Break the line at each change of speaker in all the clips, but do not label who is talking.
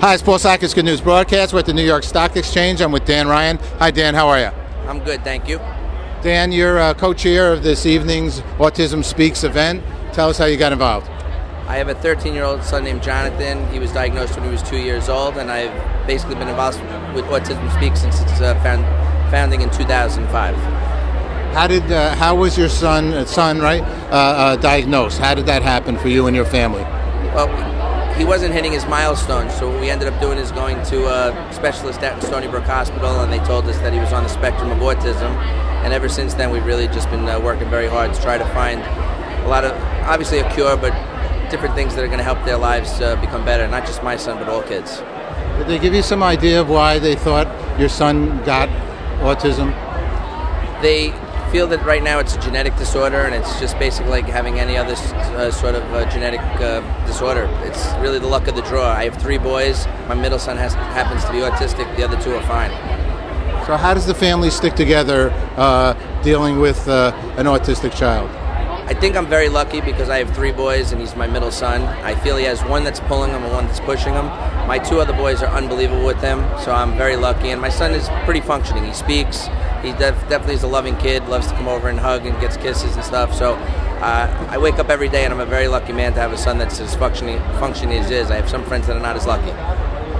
Hi, it's Paul Sackers, Good News Broadcast. We're at the New York Stock Exchange. I'm with Dan Ryan. Hi, Dan. How are you?
I'm good, thank you.
Dan, you're co-chair of this evening's Autism Speaks event. Tell us how you got involved.
I have a 13-year-old son named Jonathan. He was diagnosed when he was 2 years old, and I've basically been involved with Autism Speaks since its founding in 2005.
How was your son diagnosed? How did that happen for you and your family?
Well, he wasn't hitting his milestones, so what we ended up doing is going to a specialist out in Stony Brook Hospital, and they told us that he was on the spectrum of autism. And ever since then, we've really just been working very hard to try to find a lot of, obviously a cure, but different things that are going to help their lives become better, not just my son, but all kids.
Did they give you some idea of why they thought your son got autism?
They feel that right now it's a genetic disorder, and it's just basically like having any other sort of genetic disorder. It's really the luck of the draw. I have 3 boys. My middle son happens to be autistic. The other 2 are fine.
So how does the family stick together dealing with an autistic child?
I think I'm very lucky because I have 3 boys and he's my middle son. I feel he has one that's pulling him and one that's pushing him. My 2 other boys are unbelievable with him, so I'm very lucky. And my son is pretty functioning. He speaks. He definitely is a loving kid, loves to come over and hug and gets kisses and stuff. So I wake up every day and I'm a very lucky man to have a son that's as functioning as is. I have some friends that are not as lucky.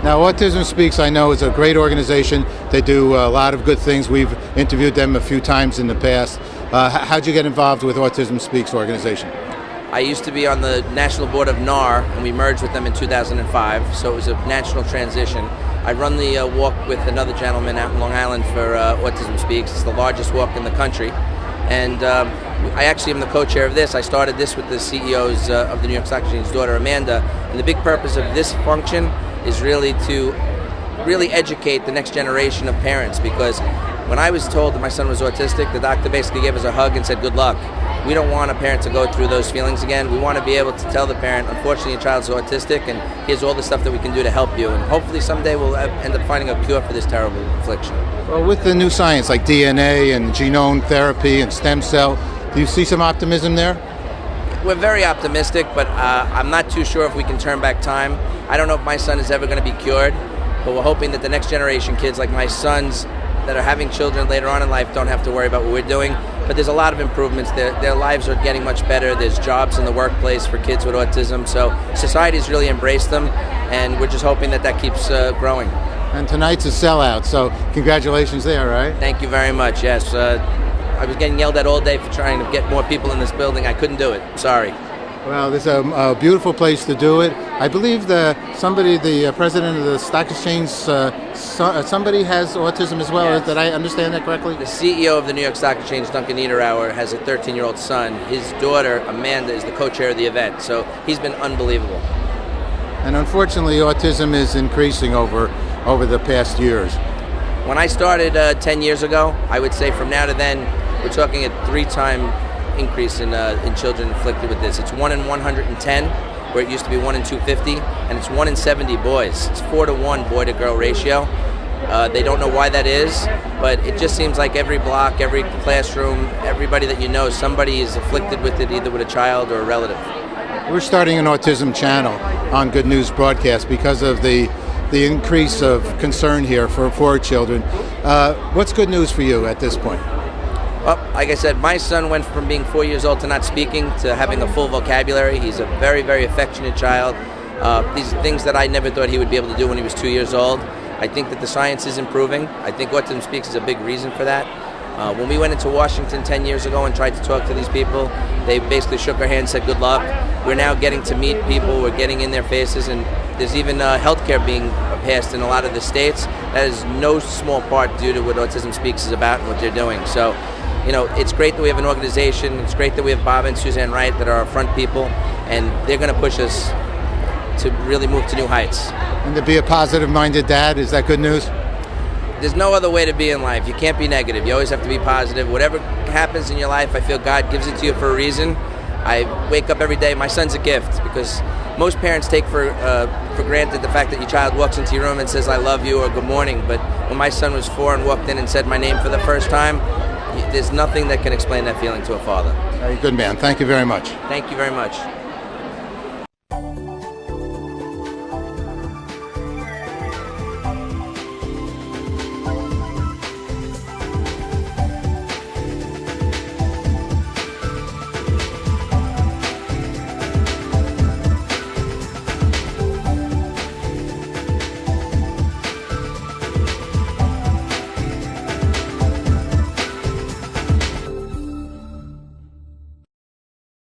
Now, Autism Speaks, I know, is a great organization. They do a lot of good things. We've interviewed them a few times in the past. How'd you get involved with Autism Speaks organization?
I used to be on the national board of NAR, and we merged with them in 2005, so it was a national transition. I run the walk with another gentleman out in Long Island for Autism Speaks. It's the largest walk in the country. And I actually am the co-chair of this. I started this with the CEOs of the New York Stock Exchange's daughter, Amanda. And the big purpose of this function is really to educate the next generation of parents, because when I was told that my son was autistic, the doctor basically gave us a hug and said, good luck. We don't want a parent to go through those feelings again. We want to be able to tell the parent, unfortunately, your child's autistic, and here's all the stuff that we can do to help you. And hopefully someday we'll end up finding a cure for this terrible affliction.
Well, with the new science like DNA and genome therapy and stem cell, do you see some optimism there?
We're very optimistic, but I'm not too sure if we can turn back time. I don't know if my son is ever going to be cured, but we're hoping that the next generation kids like my sons that are having children later on in life don't have to worry about what we're doing. But there's a lot of improvements. Their lives are getting much better. There's jobs in the workplace for kids with autism. So society's really embraced them, and we're just hoping that that keeps growing.
And tonight's a sellout, so congratulations there, right?
Thank you very much, yes. I was getting yelled at all day for trying to get more people in this building. I couldn't do it. Sorry.
Well, this is a beautiful place to do it. I believe the president of the stock exchange, somebody has autism as well.
Yes.
Did I understand that correctly?
The CEO of the New York Stock Exchange, Amanda Niederauer, has a 13-year-old son. His daughter, Amanda, is the co-chair of the event. So he's been unbelievable.
And unfortunately, autism is increasing over the past years.
When I started 10 years ago, I would say from now to then, we're talking a 3-time increase in children afflicted with this. It's 1 in 110, where it used to be 1 in 250, and it's 1 in 70 boys. It's 4-to-1 boy-to-girl ratio. They don't know why that is, but it just seems like every block, every classroom, everybody that you know, somebody is afflicted with it, either with a child or a relative.
We're starting an autism channel on Good News Broadcast because of the increase of concern here for children. What's good news for you at this point?
Well, like I said, my son went from being 4 years old to not speaking to having a full vocabulary. He's a very, very affectionate child. These are things that I never thought he would be able to do when he was 2 years old. I think that the science is improving. I think Autism Speaks is a big reason for that. When we went into Washington 10 years ago and tried to talk to these people, they basically shook our hands and said good luck. We're now getting to meet people. We're getting in their faces, and there's even healthcare being passed in a lot of the states. That is no small part due to what Autism Speaks is about and what they're doing. So, you know, it's great that we have an organization. It's great that we have Bob and Suzanne Wright that are our front people, and they're going to push us to really move to new heights.
And to be a positive-minded dad, is that good news?
There's no other way to be in life. You can't be negative. You always have to be positive. Whatever happens in your life, I feel God gives it to you for a reason. I wake up every day. My son's a gift, because most parents take for granted the fact that your child walks into your room and says, I love you, or good morning. But when my son was 4 and walked in and said my name for the first time, there's nothing that can explain that feeling to a father.
Good man. Thank you very much.
Thank you very much.